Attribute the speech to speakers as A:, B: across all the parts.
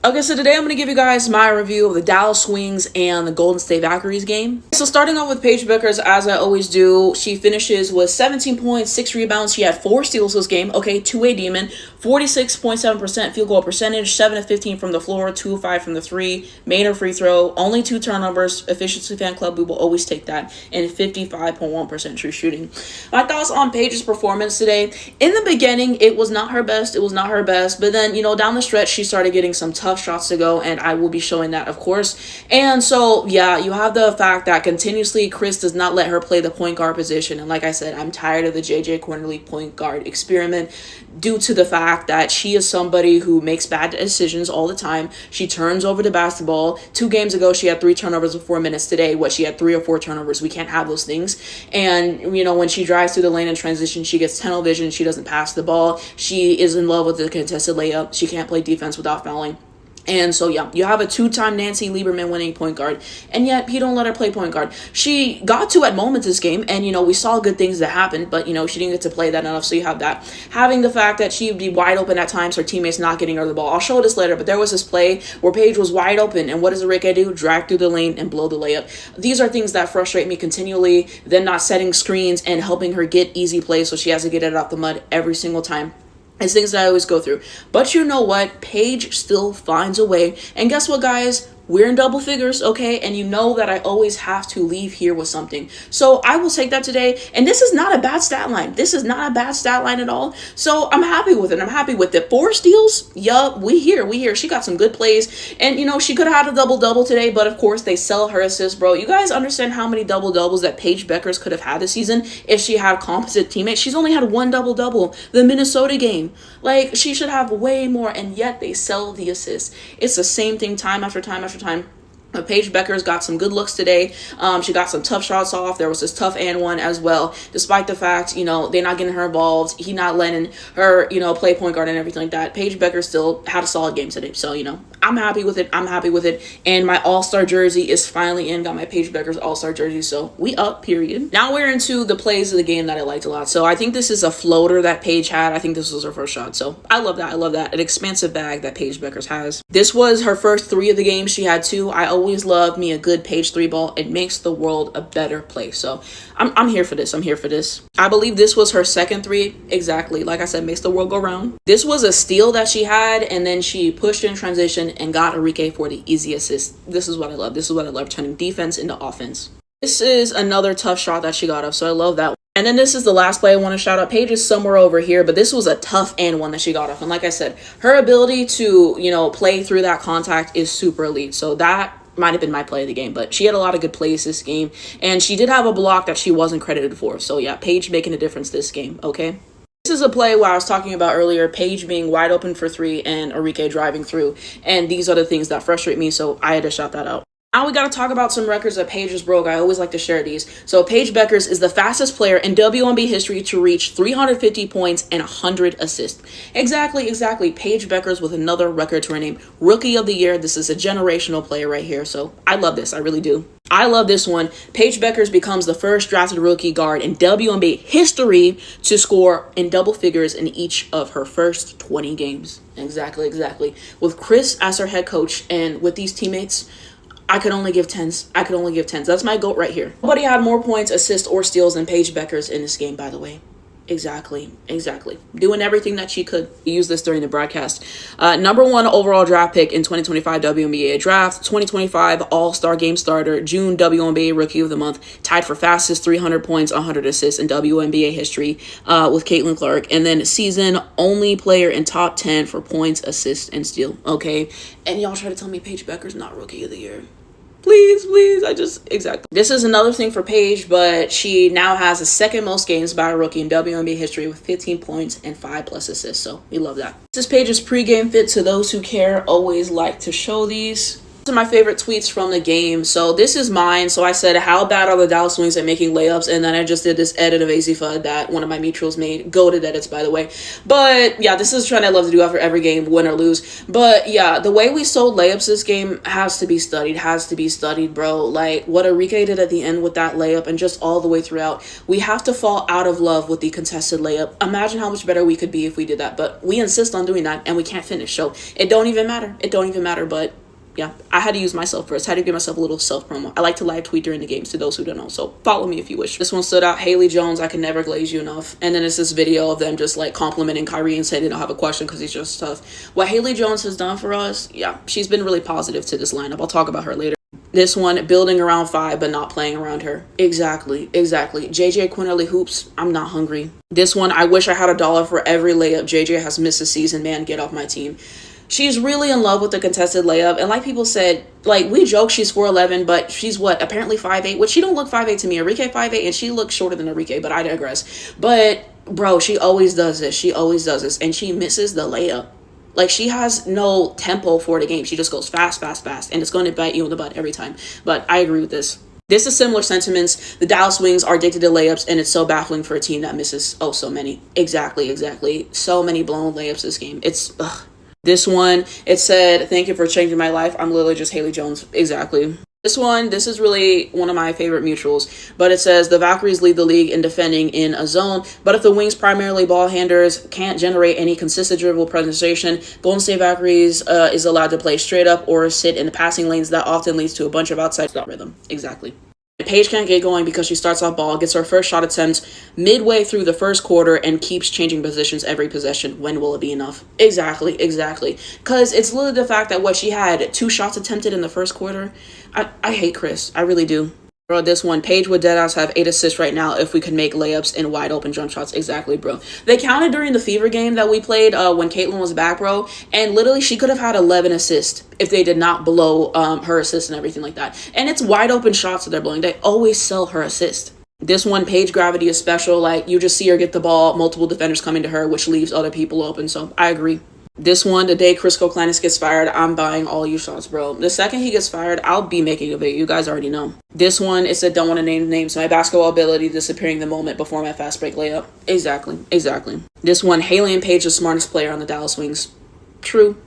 A: Okay, so today I'm going to give you guys my review of the Dallas Wings and the Golden State Valkyries game. So starting off with Paige Bueckers, as I always do, she finishes with 17 points, 6 rebounds. She had 4 steals this game. Okay, two-way demon, 46.7% field goal percentage, 7 of 15 from the floor, 2 of 5 from the 3, made her free throw, only 2 turnovers. Efficiency fan club, we will always take that, and 55.1% true shooting. My thoughts on Paige's performance today. In the beginning, it was not her best. But then, down the stretch, she started getting some tough shots to go, and I will be showing that, of course. And so, yeah, you have the fact that continuously Chris does not let her play the point guard position. And like I said, I'm tired of the JJ Cornerly point guard experiment due to the fact that she is somebody who makes bad decisions all the time. She turns over the basketball. 2 games ago, she had 3 turnovers in 4 minutes. Today, she had 3 or 4 turnovers. We can't have those things. And, when she drives through the lane in transition, she gets tunnel vision. She doesn't pass the ball. She is in love with the contested layup. She can't play defense without fouling. And so, yeah, you have a 2-time Nancy Lieberman winning point guard, and yet he don't let her play point guard. She got to at moments this game, and, we saw good things that happened, but, she didn't get to play that enough, so you have that. Having the fact that she would be wide open at times, her teammates not getting her the ball. I'll show this later, but there was this play where Paige was wide open, and what does Rick do? Drag through the lane and blow the layup. These are things that frustrate me continually, then not setting screens and helping her get easy plays, so she has to get it out the mud every single time. It's things that I always go through. But you know what? Paige still finds a way. And guess what, guys? We're in double figures, okay? And you know that I always have to leave here with something. So I will take that today. And this is not a bad stat line. This is not a bad stat line at all. So I'm happy with it. 4 steals? Yup, we here. She got some good plays. And, she could have had a double-double today. But, of course, they sell her assists, bro. You guys understand how many double-doubles that Paige Bueckers could have had this season if she had competent teammates? She's only had 1 double-double. The Minnesota game. She should have way more. And yet they sell the assists. It's the same thing time after time. Paige Bueckers got some good looks today. She got some tough shots off. There was this tough and one as well. Despite the fact, they're not getting her involved. He not letting her, play point guard and everything like that. Paige Bueckers still had a solid game today. So, I'm happy with it. And my all-star jersey is finally in. Got my Paige Bueckers all-star jersey. So we up, period. Now we're into the plays of the game that I liked a lot. So I think this is a floater that Paige had. I think this was her first shot. So I love that. An expansive bag that Paige Bueckers has. This was her first 3 of the game. She had 2. I always love me a good Paige 3 ball. It makes the world a better place. So I'm here for this. I believe this was her second 3. Exactly. Like I said, makes the world go round. This was a steal that she had, and then she pushed in transition and got Enrique for the easy assist. This is what I love. Turning defense into offense. This is another tough shot that she got off, so I love that one. And then this is the last play I want to shout out. Paige is somewhere over here, but this was a tough and one that she got off. And like I said, her ability to, play through that contact is super elite. So that might have been my play of the game, but she had a lot of good plays this game. And she did have a block that she wasn't credited for. So yeah, Paige making a difference this game, okay? This is a play where I was talking about earlier, Paige being wide open for 3 and Enrique driving through. And these are the things that frustrate me, so I had to shout that out. Now we got to talk about some records that Paige has broke. I always like to share these. So Paige Bueckers is the fastest player in WNBA history to reach 350 points and 100 assists. Exactly. Paige Bueckers with another record to her name. Rookie of the Year. This is a generational player right here. So I love this. I really do. I love this one. Paige Bueckers becomes the first drafted rookie guard in WNBA history to score in double figures in each of her first 20 games. Exactly. With Chris as her head coach and with these teammates, I could only give 10s. That's my GOAT right here. Nobody had more points, assists, or steals than Paige Bueckers in this game, by the way. Exactly. Doing everything that she could. Use this during the broadcast. Number 1 overall draft pick in 2025 WNBA draft. 2025 All-Star Game starter. June WNBA Rookie of the Month. Tied for fastest 300 points, 100 assists in WNBA history with Caitlin Clark. And then season only player in top 10 for points, assists, and steal. Okay. And y'all try to tell me Paige Bueckers not Rookie of the Year. Please. Exactly. This is another thing for Paige, but she now has the second most games by a rookie in WNBA history with 15 points and 5+ assists. So we love that. This is Paige's pregame fit. To those who care, always like to show these. These are my favorite tweets from the game. So this is mine. So I said, how bad are the Dallas Wings at making layups? And then I just did this edit of AZ FUD that one of my mutuals made. Goated edits, by the way. But yeah, this is a trend I love to do after every game, win or lose. But yeah, the way we sold layups this game has to be studied, bro. Like what Enrique did at the end with that layup and just all the way throughout. We have to fall out of love with the contested layup. Imagine how much better we could be if we did that. But we insist on doing that and we can't finish. So it don't even matter. But yeah, I had to use myself first. I had to give myself a little self-promo. I like to live tweet during the games, to those who don't know. So follow me if you wish. This one stood out. Haley Jones, I can never glaze you enough. And then it's this video of them just like complimenting Kyrie and saying they don't have a question because he's just tough. What Haley Jones has done for us, yeah, she's been really positive to this lineup. I'll talk about her later. This one, building around 5 but not playing around her. Exactly. JJ Quinterly hoops, I'm not hungry. This one, I wish I had $1 for every layup JJ has missed this season. Man, get off my team. She's really in love with the contested layup. And like people said, like we joke she's 4'11", but she's what? Apparently 5'8", which she don't look 5'8" to me. Enrique 5'8", and she looks shorter than Enrique, but I digress. But bro, she always does this. And she misses the layup. Like she has no tempo for the game. She just goes fast. And it's going to bite you in the butt every time. But I agree with this. This is similar sentiments. The Dallas Wings are addicted to layups, and it's so baffling for a team that misses so many. Exactly. So many blown layups this game. It's This one, it said, thank you for changing my life. I'm literally just Haley Jones. Exactly. This is really one of my favorite mutuals, but it says the Valkyries lead the league in defending in a zone, but if the Wings, primarily ball handlers, can't generate any consistent dribble presentation, Golden State Valkyries is allowed to play straight up or sit in the passing lanes. That often leads to a bunch of outside stop rhythm. Exactly. Paige can't get going because she starts off ball, gets her first shot attempt midway through the first quarter, and keeps changing positions every possession. When will it be enough? Exactly. Because it's literally the fact that she had 2 shots attempted in the first quarter. I hate Chris. I really do. Bro, this one, Paige would deadass have 8 assists right now if we could make layups and wide open jump shots. Exactly, bro. They counted during the Fever game that we played when Caitlyn was back, bro. And literally, she could have had 11 assists if they did not blow her assists and everything like that. And it's wide open shots that they're blowing. They always sell her assist. This one, Paige gravity is special. Like, you just see her get the ball, multiple defenders coming to her, which leaves other people open. So I agree. This one, the day Chris Koklanis gets fired, I'm buying all you shots, bro. The second he gets fired, I'll be making a video. You guys already know. This one, it said, don't want to name names. My basketball ability disappearing the moment before my fast break layup. Exactly. This one, Haley and Paige, the smartest player on the Dallas Wings. True.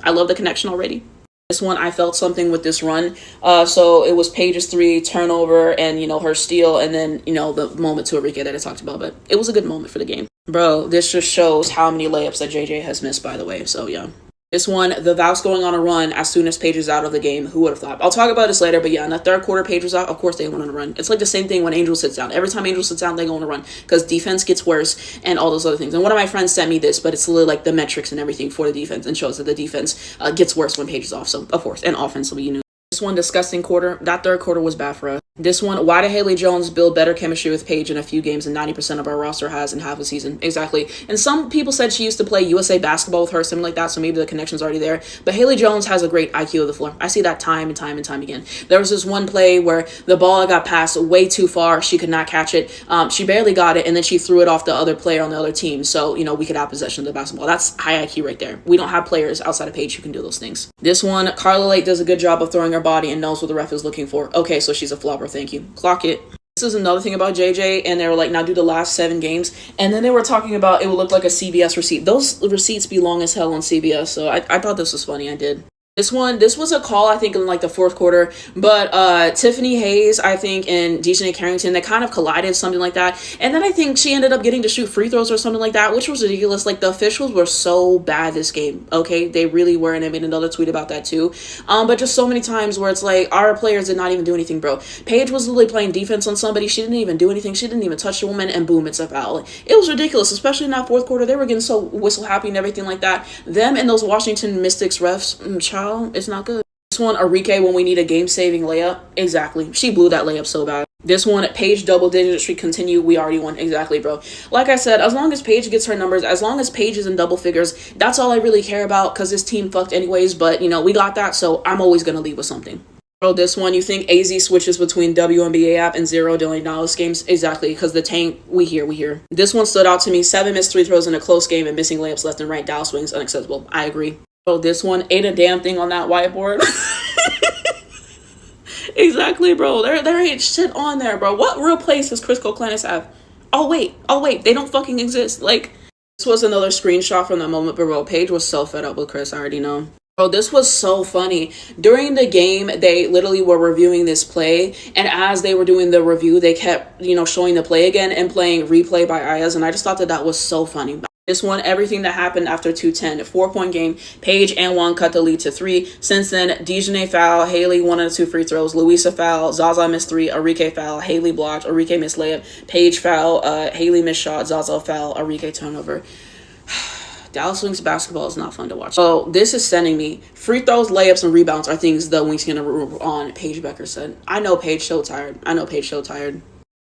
A: I love the connection already. This one, I felt something with this run. So it was Paige's 3 turnover and, her steal, and then, the moment to Enrique that I talked about. But it was a good moment for the game. Bro, this just shows how many layups that JJ has missed, by the way. So, yeah. This one, the Valks going on a run as soon as Paige is out of the game. Who would have thought? I'll talk about this later, but yeah, in the third quarter, Paige was out. Of course, they went on a run. It's like the same thing when Angel sits down. Every time Angel sits down, they go on a run because defense gets worse and all those other things. And one of my friends sent me this, but it's literally like the metrics and everything for the defense and shows that the defense gets worse when Paige is off. So, of course, and offensively, This one, disgusting quarter. That third quarter was bad for us. This one, why did Haley Jones build better chemistry with Paige in a few games than 90% of our roster has in half a season? Exactly. And some people said she used to play USA basketball with her, something like that, so maybe the connection's already there. But Haley Jones has a great IQ of the floor. I see that time and time again. There was this one play where the ball got passed way too far. She could not catch it. She barely got it, and then she threw it off the other player on the other team. So, we could have possession of the basketball. That's high IQ right there. We don't have players outside of Paige who can do those things. This one, Carla Lake does a good job of throwing her body and knows what the ref is looking for. Okay, so she's a flopper. Thank you. Clock it. This is another thing about JJ, and they were like, now do the last 7 games. And then they were talking about it would look like a CBS receipt. Those receipts be long as hell on CBS, so I thought this was funny. I did. This was a call, I think, in like the fourth quarter, but Tiffany Hayes, I think, and Dejanay Carrington, they kind of collided, something like that. And then I think she ended up getting to shoot free throws or something like that, which was ridiculous. Like, the officials were so bad this game, okay? They really were, and I made another tweet about that too. But just so many times where it's like, our players did not even do anything, bro. Paige was literally playing defense on somebody. She didn't even do anything. She didn't even touch the woman, and boom, it's a foul. It was ridiculous, especially in that fourth quarter. They were getting so whistle happy and everything like that. Them and those Washington Mystics refs, child, it's not good. This one, Enrique, when we need a game-saving layup. Exactly. She blew that layup so bad. This one, Paige double-digit streak continue. We already won. Exactly, bro. Like I said, as long as Paige gets her numbers, as long as Paige is in double figures, that's all I really care about because this team fucked anyways. But, we got that, so I'm always going to leave with something. Bro, this one, you think AZ switches between WNBA app and $0 Dallas games? Exactly, because the tank, we hear. This one stood out to me. 7 missed free throws in a close game and missing layups left and right. Dallas Wings, unacceptable. I agree. Oh, this one ate a damn thing on that whiteboard. Exactly, bro. There ain't shit on there, bro. What real place does Chris Coklanis have? Oh wait, they don't fucking exist. Like, this was another screenshot from that moment, but bro, Paige was so fed up with Chris. I already know. Bro, this was so funny. During the game, they literally were reviewing this play, and as they were doing the review, they kept, showing the play again and playing replay by Ayaz, and I just thought that was so funny. This one, everything that happened after 210, a 4-point game. Paige and Juan cut the lead to 3. Since then, Dejanay foul, Haley 1 of the 2 free throws, Louisa foul, Zaza missed 3, Arike foul, Haley blocked, Arike missed layup, Paige foul, Haley missed shot, Zaza foul, Arike turnover. Dallas Wings basketball is not fun to watch. So this is sending me free throws, layups, and rebounds are things the Wings can improve on, Paige Becker said. I know Paige so tired.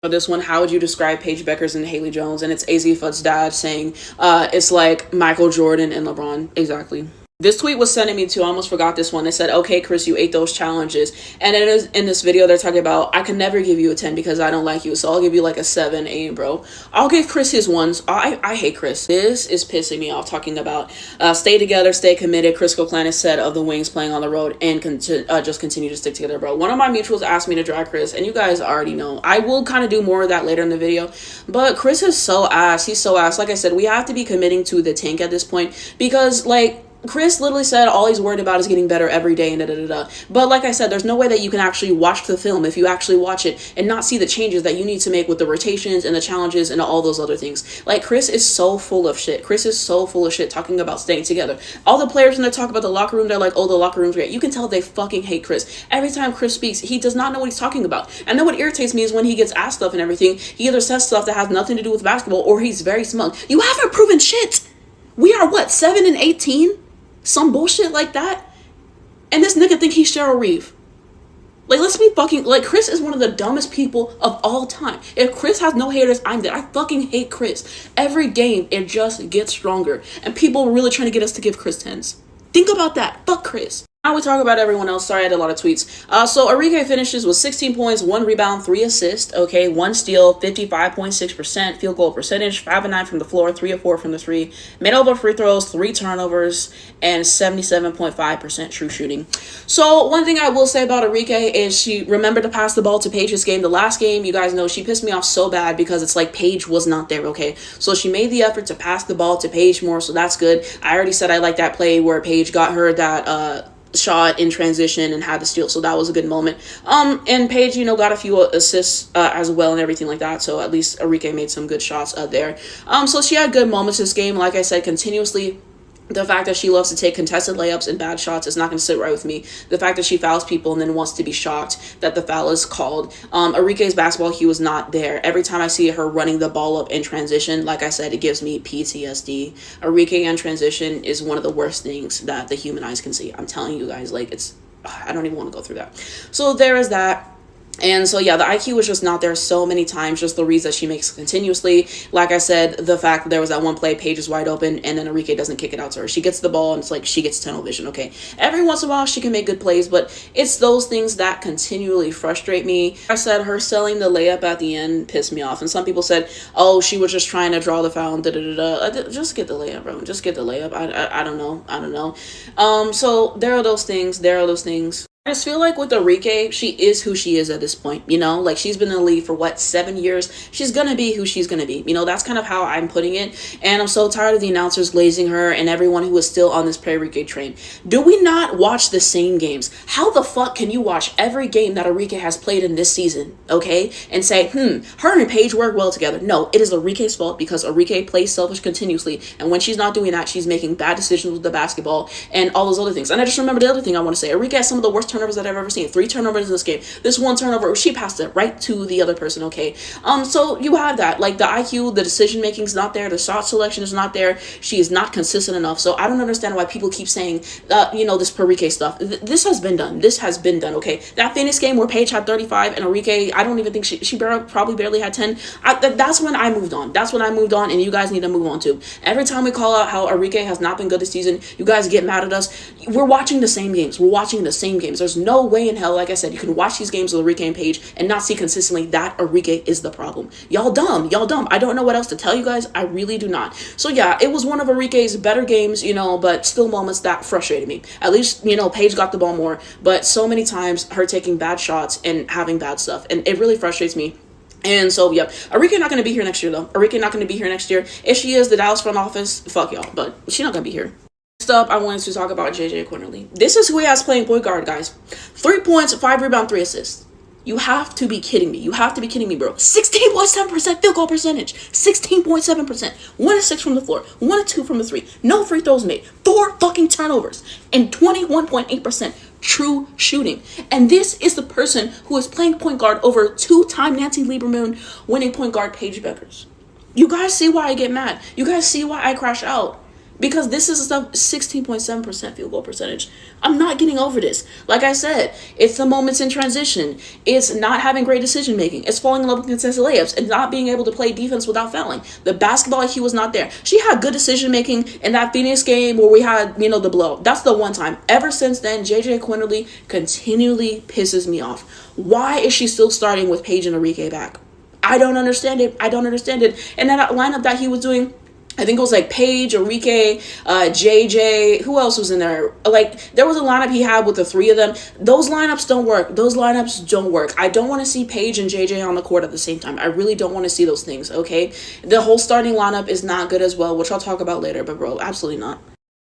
A: For this one, how would you describe Paige Beckers and Haley Jones? And it's AZ Fudd's dad saying it's like Michael Jordan and LeBron. Exactly. This tweet was sending me to, I almost forgot this one. They said, okay, Chris, you ate those challenges. And it is in this video, they're talking about, I can never give you a 10 because I don't like you. So I'll give you like a 7, 8, bro. I'll give Chris his ones. I hate Chris. This is pissing me off, talking about stay together, stay committed. Chris Coklanis said of the Wings playing on the road and just continue to stick together, bro. One of my mutuals asked me to drag Chris, and you guys already know. I will kind of do more of that later in the video. But Chris is so ass. He's so ass. Like I said, we have to be committing to the tank at this point because, like, Chris literally said all he's worried about is getting better every day and da-da-da-da. But like I said, there's no way that you can actually watch the film if you actually watch it and not see the changes that you need to make with the rotations and the challenges and all those other things. Like, Chris is so full of shit. Chris is so full of shit talking about staying together. All the players when they talk about the locker room, they're like, oh, the locker room's great. You can tell they fucking hate Chris. Every time Chris speaks, he does not know what he's talking about. And then what irritates me is when he gets asked stuff and everything, he either says stuff that has nothing to do with basketball or he's very smug. You haven't proven shit. We are, what, 7 and 18? Some bullshit like that, and this nigga think he's Cheryl Reeve. Like, let's be fucking, like, Chris is one of the dumbest people of all time. If Chris has no haters, I'm dead. I fucking hate Chris. Every game, it just gets stronger, and people are really trying to get us to give Chris 10s. Think about that. Fuck Chris. Now we talk about everyone else. Sorry, I had a lot of tweets. So Arike finishes with 16 points, 1 rebound, 3 assists. Okay, 1 steal, 55.6% field goal percentage, 5 of 9 from the floor, 3 of 4 from the 3. Made over free throws, 3 turnovers, and 77.5% true shooting. So one thing I will say about Arike is she remembered to pass the ball to Paige's game. The last game, you guys know, she pissed me off so bad because it's like Paige was not there, okay? So she made the effort to pass the ball to Paige more, so that's good. I already said I like that play where Paige got her that shot in transition and had the steal, so that was a good moment. And Paige, got a few assists as well and everything like that, so at least Arike made some good shots there. So she had good moments this game. Like I said, continuously, the fact that she loves to take contested layups and bad shots is not going to sit right with me. The fact that she fouls people and then wants to be shocked that the foul is called. Arike's basketball, he was not there. Every time I see her running the ball up in transition, like I said, it gives me PTSD. Arike in transition is one of the worst things that the human eyes can see. I'm telling you guys, like, I don't even want to go through that. So there is that. And so, yeah, the IQ was just not there so many times, just the reads that she makes continuously. Like I said, the fact that there was that one play, Paige is wide open, and then Arike doesn't kick it out to her. She gets the ball, and it's like she gets tunnel vision, okay? Every once in a while, she can make good plays, but it's those things that continually frustrate me. I said her selling the layup at the end pissed me off, and some people said, oh, she was just trying to draw the foul, and da-da-da-da. Just get the layup, bro. Just get the layup. I don't know. So there are those things. I just feel like with Arike, she is who she is at this point, like she's been in the league for 7 years. She's gonna be who she's gonna be. That's kind of how I'm putting it. And I'm so tired of the announcers glazing her and everyone who is still on this Arike train. Do we not watch the same games? How the fuck can you watch every game that Arike has played in this season, okay, and say, her and Paige work well together? No, it is Arike's fault because Arike plays selfish continuously, and when she's not doing that, she's making bad decisions with the basketball and all those other things. And I just remember the other thing I want to say. Arike has some of the worst turnovers that I've ever seen. 3 turnovers in this game. This one turnover, she passed it right to the other person, okay? So you have that. Like, the IQ, the decision making is not there. The shot selection is not there. She is not consistent enough. So I don't understand why people keep saying, this Arike stuff. This has been done. Okay? That Phoenix game where Paige had 35 and Arike, I don't even think she probably barely had 10. That's when I moved on. And you guys need to move on too. Every time we call out how Arike has not been good this season, you guys get mad at us. We're watching the same games. There's no way in hell, like I said, you can watch these games with Arike and Paige and not see consistently that Arike is the problem. Y'all dumb. I don't know what else to tell you guys. I really do not. So yeah, it was one of Arike's better games, but still moments that frustrated me. At least, Paige got the ball more, but so many times her taking bad shots and having bad stuff, and it really frustrates me. And so, yeah, Arike not going to be here next year, though. Arike not going to be here next year. If she is, the Dallas front office, fuck y'all, but she's not going to be here. Next up, I wanted to talk about JJ Quinterly. This is who he has playing point guard, guys. 3 points, 5 rebounds, 3 assists. You have to be kidding me. You have to be kidding me, bro. 16.7% field goal percentage. 16.7%. 1 of 6 from the floor. 1 of 2 from the 3. No free throws made. 4 fucking turnovers. And 21.8% true shooting. And this is the person who is playing point guard over 2-time Nancy Lieberman winning point guard Paige Bueckers. You guys see why I get mad. You guys see why I crash out. Because this is a 16.7% field goal percentage. I'm not getting over this. Like I said, it's the moments in transition. It's not having great decision making. It's falling in love with contested layups and not being able to play defense without fouling. The basketball IQ was not there. She had good decision making in that Phoenix game where we had, the blow. That's the one time. Ever since then, JJ Quinterly continually pisses me off. Why is she still starting with Paige and Arike back? I don't understand it. And that lineup that he was doing, I think it was like Paige, Arike, JJ. Who else was in there? Like, there was a lineup he had with the 3 of them. Those lineups don't work. I don't want to see Paige and JJ on the court at the same time. I really don't want to see those things, okay? The whole starting lineup is not good as well, which I'll talk about later, but bro, absolutely not.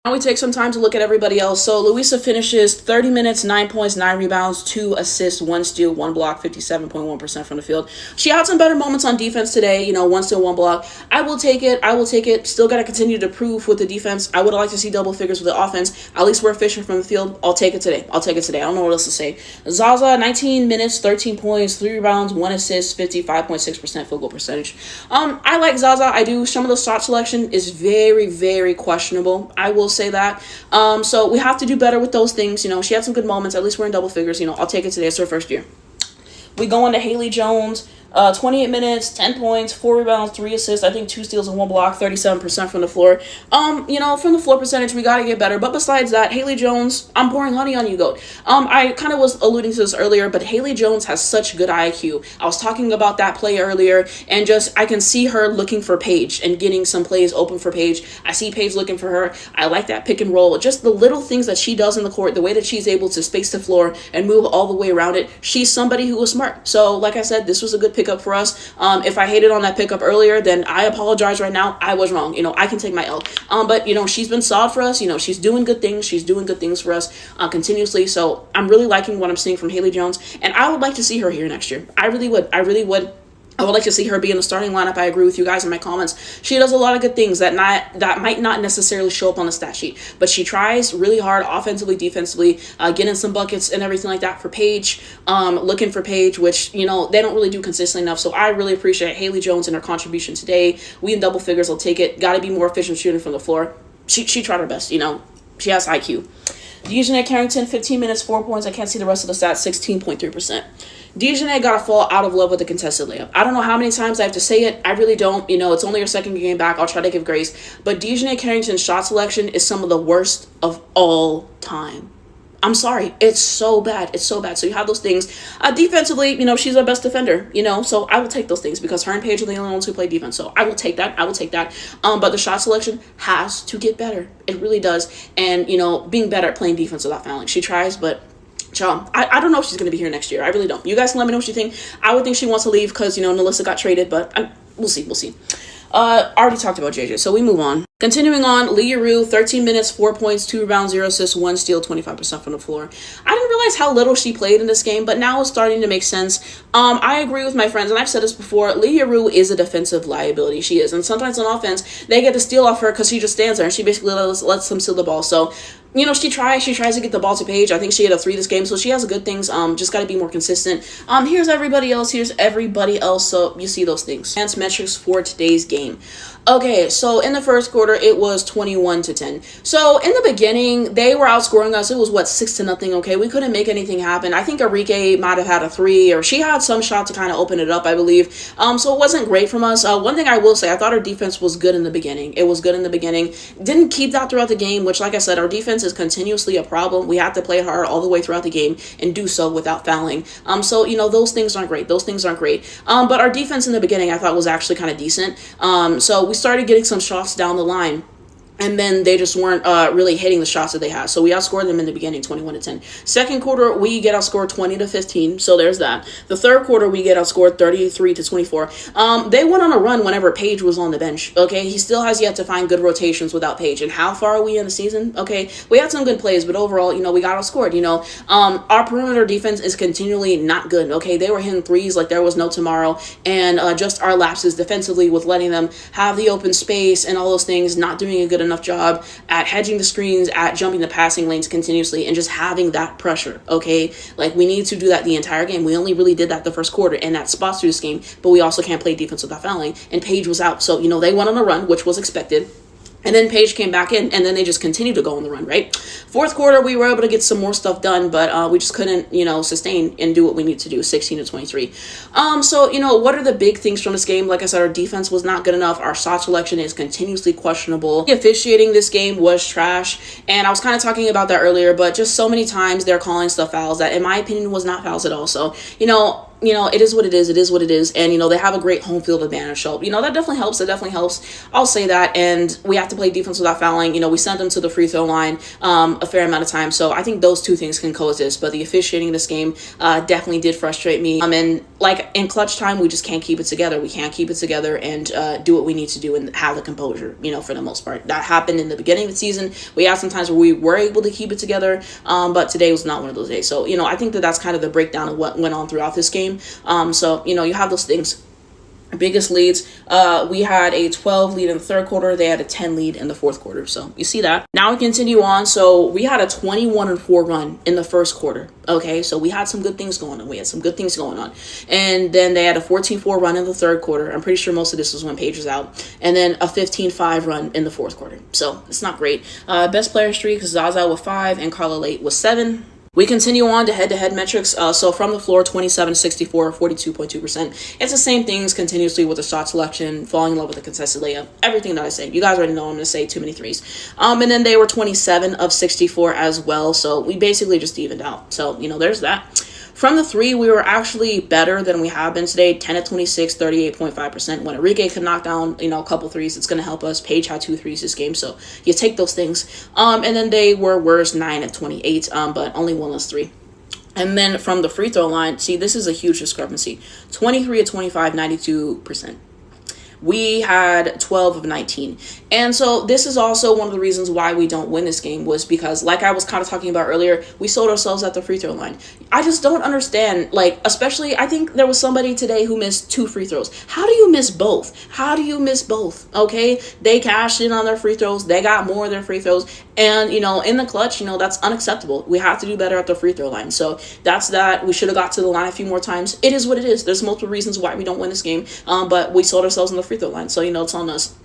A: Now we take some time to look at everybody else. So Louisa finishes 30 minutes, 9 points, 9 rebounds, 2 assists, 1 steal, 1 block, 57.1% from the field. She had some better moments on defense today, 1 steal, 1 block. I will take it. Still got to continue to prove with the defense. I would like to see double figures with the offense. At least we're efficient from the field. I'll take it today. I don't know what else to say. Zaza, 19 minutes, 13 points, 3 rebounds, 1 assist, 55.6% field goal percentage. I like Zaza. I do. Some of the shot selection is very, very questionable. I will say that. So we have to do better with those things. She had some good moments. At least we're in double figures. I'll take it today. It's her first year. We go on to Haley Jones. 28 minutes, 10 points, 4 rebounds, 3 assists, I think 2 steals and 1 block, 37% from the floor. From the floor percentage, we got to get better. But besides that, Haley Jones, I'm pouring honey on you, GOAT. I kind of was alluding to this earlier, but Haley Jones has such good IQ. I was talking about that play earlier, and I can see her looking for Paige and getting some plays open for Paige. I see Paige looking for her. I like that pick and roll. Just the little things that she does in the court, the way that she's able to space the floor and move all the way around it. She's somebody who was smart. So, like I said, this was a good pickup for us. If I hated on that pickup earlier, then I apologize right now. I was wrong. I can take my L. But she's been solid for us. She's doing good things. She's doing good things for us continuously. So I'm really liking what I'm seeing from Haley Jones, and I would like to see her here next year. I really would. I would like to see her be in the starting lineup. I agree with you guys in my comments. She does a lot of good things that might not necessarily show up on the stat sheet, but she tries really hard offensively, defensively, getting some buckets and everything like that for Paige, looking for Paige, which, they don't really do consistently enough. So I really appreciate Haley Jones and her contribution today. We in double figures, I'll take it. Got to be more efficient shooting from the floor. She tried her best, She has IQ. Dejanay Carrington, 15 minutes, 4 points. I can't see the rest of the stats, 16.3%. Dejanay got to fall out of love with the contested layup. I don't know how many times I have to say it. I really don't. It's only her second game back. I'll try to give grace. But Dejanay Carrington's shot selection is some of the worst of all time. I'm sorry. It's so bad. So you have those things. Defensively, she's our best defender, so I will take those things because her and Paige are the only ones who play defense. So I will take that. But the shot selection has to get better. It really does. And, being better at playing defense without fouling. She tries, but I don't know if she's going to be here next year. I really don't. You guys can let me know what you think. I would think she wants to leave because, Nalissa got traded, but we'll see. Already talked about JJ, so we move on. Continuing on, Leah Rue, 13 minutes, 4 points, 2 rebounds, 0 assists, 1 steal, 25% from the floor. I didn't realize how little she played in this game, but now it's starting to make sense. I agree with my friends, and I've said this before, Leah Rue is a defensive liability. She is, and sometimes on offense, they get to steal off her because she just stands there, and she basically lets them steal the ball. So, she tries to get the ball to Paige. I think she hit a 3 this game, so she has good things. Just got to be more consistent. Here's everybody else, so you see those things. Advanced metrics for today's game. Okay, so in the first quarter, it was 21-10. So in the beginning, they were outscoring us. It was 6-0. Okay, we couldn't make anything happen. I think Arike might have had a 3, or she had some shot to kind of open it up, I believe. So it wasn't great from us. One thing I will say, I thought our defense was good in the beginning. Didn't keep that throughout the game, which, like I said, our defense defense is continuously a problem. We have to play hard all the way throughout the game and do so without fouling. So, those things aren't great. Those things aren't great. But our defense in the beginning, I thought, was actually kind of decent. So we started getting some shots down the line. And then they just weren't really hitting the shots that they had. So we outscored them in the beginning, 21-10. Second quarter, we get outscored 20-15. So there's that. The third quarter, we get outscored 33-24. They went on a run whenever Paige was on the bench. Okay, he still has yet to find good rotations without Paige. And how far are we in the season? Okay, we had some good plays, but overall, we got outscored. Our perimeter defense is continually not good. Okay, they were hitting threes like there was no tomorrow, and just our lapses defensively with letting them have the open space and all those things, not doing a good enough job at hedging the screens, at jumping the passing lanes continuously, and just having that pressure. Okay, like we need to do that the entire game. We only really did that the first quarter, and that spots through this game, but we also can't play defense without fouling, and Paige was out, so they went on a run, which was expected. And then Paige came back in, and then they just continued to go on the run, right? Fourth quarter, we were able to get some more stuff done, but we just couldn't, sustain and do what we need to do, 16-23. So, what are the big things from this game? Like I said, our defense was not good enough. Our shot selection is continuously questionable. The officiating this game was trash, and I was kind of talking about that earlier, but just so many times they're calling stuff fouls that, in my opinion, was not fouls at all. So, it is what it is. It is what it is. And, they have a great home field advantage. So, that definitely helps. That definitely helps. I'll say that. And we have to play defense without fouling. We sent them to the free throw line a fair amount of time. So I think those two things can coexist. But the officiating in this game definitely did frustrate me. And like in clutch time, we just can't keep it together. We can't keep it together and do what we need to do and have the composure, for the most part. That happened in the beginning of the season. We had some times where we were able to keep it together. But today was not one of those days. So, I think that's kind of the breakdown of what went on throughout this game. So, you have those things. Biggest leads, we had a 12 lead in the third quarter. They had a 10 lead in the fourth quarter. So you see that. Now we continue on. So we had a 21-4 run in the first quarter. Okay, so we had some good things going on. And then they had a 14-4 run in the third quarter. I'm pretty sure most of this was when Paige was out. And then a 15-5 run in the fourth quarter. So it's not great. Best player streak, Zaza with 5 and Carla Late with 7. We continue on to head-to-head metrics. So from the floor, 27-64, 42.2%. It's the same things continuously with the shot selection, falling in love with the contested layup, everything that I say. You guys already know I'm going to say too many threes. And then they were 27 of 64 as well. So we basically just evened out. So, there's that. From the three, we were actually better than we have been today. 10 of 26, 38.5%. When Enrique could knock down, a couple threes, it's going to help us. Paige had 2 threes this game, so you take those things. And then they were worse, 9 of 28, but only 1 less 3. And then from the free throw line, see, this is a huge discrepancy. 23 of 25, 92%. We had 12 of 19. And so this is also one of the reasons why we don't win this game, was because, like I was kind of talking about earlier, we sold ourselves at the free throw line. I just don't understand, especially, I think there was somebody today who missed 2 free throws. How do you miss both? Okay? They cashed in on their free throws. They got more of their free throws. And, in the clutch, that's unacceptable. We have to do better at the free throw line. So that's that. We should have got to the line a few more times. It is what it is. There's multiple reasons why we don't win this game. But we sold ourselves in the free throw line. So, it's on us.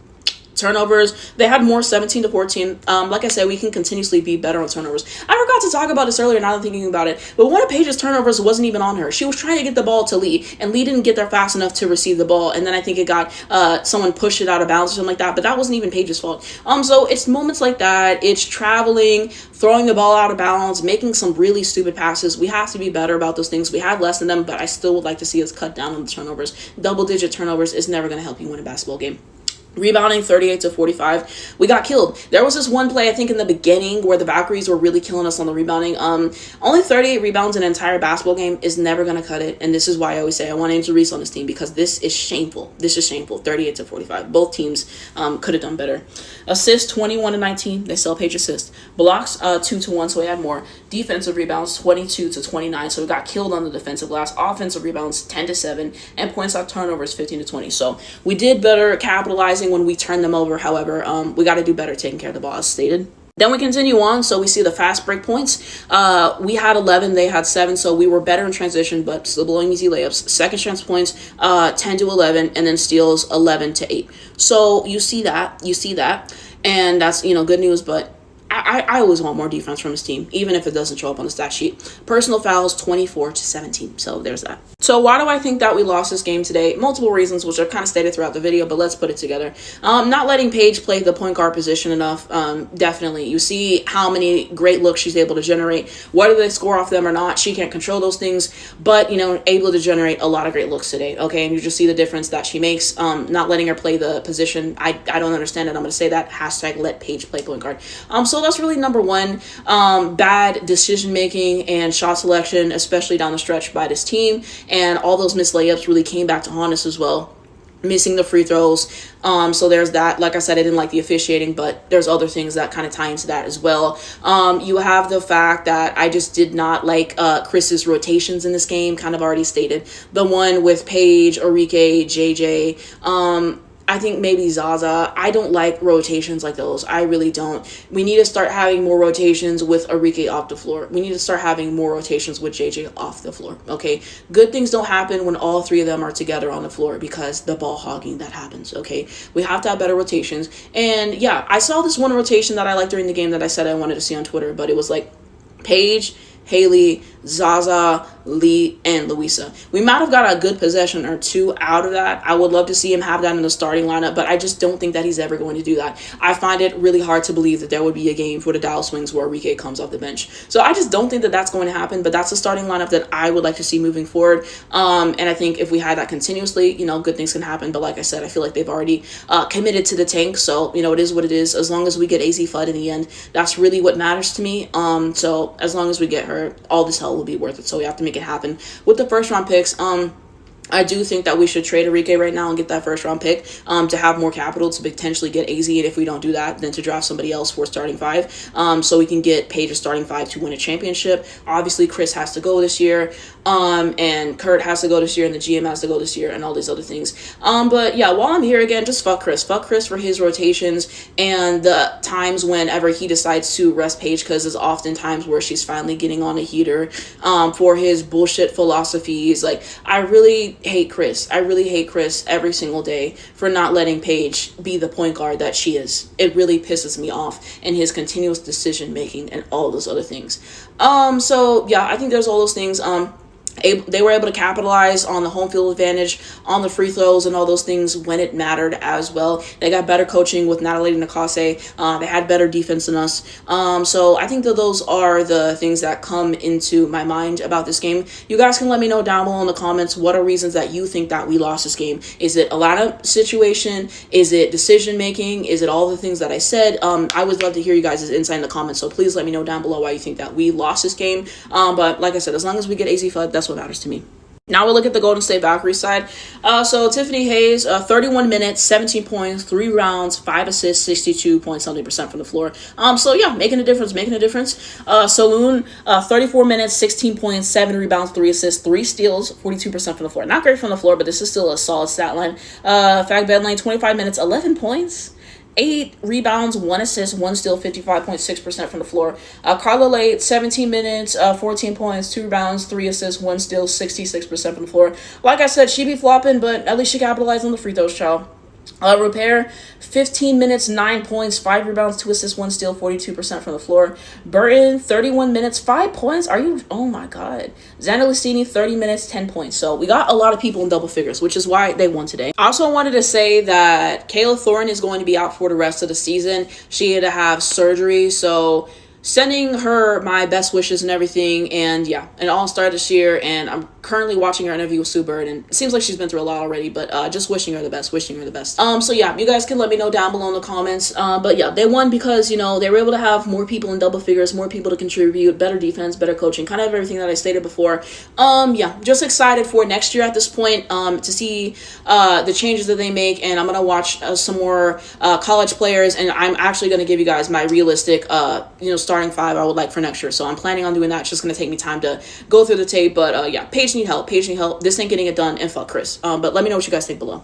A: Turnovers, they had more, 17-14. Like I said, we can continuously be better on turnovers. I forgot to talk about this earlier, now that I'm thinking about it, but one of Paige's turnovers wasn't even on her. She was trying to get the ball to Lee, and Lee didn't get there fast enough to receive the ball, and then I think it got, someone pushed it out of bounds or something like that, but that wasn't even Paige's fault. So it's moments like that, it's traveling, throwing the ball out of bounds, making some really stupid passes. We have to be better about those things. We had less than them, but I still would like to see us cut down on the turnovers. Double-digit turnovers is never going to help you win a basketball game. Rebounding, 38-45. We got killed. There was this one play, I think, in the beginning where the Valkyries were really killing us on the rebounding. Only 38 rebounds in an entire basketball game is never going to cut it. And this is why I always say I want Angel Reese on this team, because this is shameful. 38-45. Both teams could have done better. Assists, 21-19. They still Paige assist. Blocks, 2-1, so we had more. Defensive rebounds, 22-29. So we got killed on the defensive glass. Offensive rebounds, 10-7. And points off turnovers, 15-20. So we did better capitalizing when we turn them over. However, we got to do better taking care of the ball, as stated. Then we continue on, so we see the fast break points. We had 11, they had 7, so we were better in transition, but still blowing easy layups. Second chance points, 10-11, and then steals 11-8. So you see that, and that's, good news, but I always want more defense from his team, even if it doesn't show up on the stat sheet. Personal fouls, 24-17. So there's that. So why do I think that we lost this game today? Multiple reasons, which I've kind of stated throughout the video, but let's put it together. Not letting Paige play the point guard position enough. Definitely. You see how many great looks she's able to generate. Whether they score off them or not, she can't control those things, but, able to generate a lot of great looks today. Okay, and you just see the difference that she makes. Not letting her play the position. I don't understand it. I'm going to say that. Hashtag let Paige play point guard. So that's really number one. Bad decision making and shot selection, especially down the stretch by this team, and all those missed layups really came back to haunt us as well. Missing the free throws. So there's that. Like I said, I didn't like the officiating, but there's other things that kind of tie into that as well. You have the fact that I just did not like Chris's rotations in this game, kind of already stated. The one with Paige, Arike, JJ, I think maybe Zaza. I don't like rotations like those. I really don't. We need to start having more rotations with Arike off the floor. We need to start having more rotations with JJ off the floor. Okay? Good things don't happen when all three of them are together on the floor because the ball hogging that happens. Okay? We have to have better rotations. And yeah, I saw this one rotation that I liked during the game that I said I wanted to see on Twitter, but it was like Paige, Haley, Zaza, Lee, and Louisa. We might have got a good possession or two out of that. I would love to see him have that in the starting lineup, but I just don't think that he's ever going to do that. I find it really hard to believe that there would be a game for the Dallas Wings where Arike comes off the bench. So I just don't think that that's going to happen, but that's the starting lineup that I would like to see moving forward. And I think if we had that continuously, good things can happen. But like I said, I feel like they've already committed to the tank. So, it is what it is. As long as we get AZ Fudd in the end, that's really what matters to me. So as long as we get her, all this hell will be worth it. So we have to make it happen. With the first round picks, I do think that we should trade Arike right now and get that first round pick to have more capital to potentially get AZ. And if we don't do that, then to draft somebody else for starting five so we can get Paige a starting five to win a championship. Obviously, Chris has to go this year and Kurt has to go this year and the GM has to go this year and all these other things. But yeah, while I'm here again, just fuck Chris. Fuck Chris for his rotations and the times whenever he decides to rest Paige, because there's often times where she's finally getting on a heater for his bullshit philosophies. Like, I really hate Chris. I really hate Chris every single day for not letting Paige be the point guard that she is. It really pisses me off, and his continuous decision making and all those other things. So yeah, I think there's all those things. They were able to capitalize on the home field advantage, on the free throws and all those things when it mattered as well. They got better coaching with Natalie Nakase. They had better defense than us. So I think that those are the things that come into my mind about this game. You guys can let me know down below in the comments what are reasons that you think that we lost this game. Is it a lineup situation? Is it decision making? Is it all the things that I said? I would love to hear you guys' insight in the comments. So please let me know down below why you think that we lost this game. But like I said, as long as we get AZ Fudd, that's what matters to me. Now we'll look at the Golden State Valkyries side. So Tiffany Hayes, 31 minutes, 17 points, 3 rounds, 5 assists, 62.something% from the floor. So yeah, making a difference. Saloon, 34 minutes, 16 points, 7 rebounds, 3 assists, 3 steals, 42% from the floor. Not great from the floor, but this is still a solid stat line. Fag Bedline, 25 minutes, 11 points. 8 rebounds, 1 assist, 1 steal, 55.6% from the floor. Carla Late, 17 minutes, 14 points, 2 rebounds, 3 assists, 1 steal, 66% from the floor. Like I said, she be flopping, but at least she capitalized on the free throws, child. Repair, 15 minutes, 9 points, 5 rebounds, 2 assists, 1 steal, 42% from the floor. Burton, 31 minutes, 5 points. Oh my God. Xander Listini, 30 minutes, 10 points. So we got a lot of people in double figures, which is why they won today. I also wanted to say that Kayla Thornton is going to be out for the rest of the season. She had to have surgery, so sending her my best wishes and everything. And yeah, an all-star this year, and I'm currently watching her interview with Sue Bird, and it seems like she's been through a lot already, but just wishing her the best. So yeah, you guys can let me know down below in the comments. But yeah, they won because, they were able to have more people in double figures, more people to contribute, better defense, better coaching, kind of everything that I stated before. Yeah, just excited for next year at this point, to see the changes that they make, and I'm gonna watch some more college players, and I'm actually gonna give you guys my realistic starting five I would like for next year. So I'm planning on doing that. It's just gonna take me time to go through the tape, but yeah, Paige need help. This ain't getting it done, and fuck Chris. But let me know what you guys think below.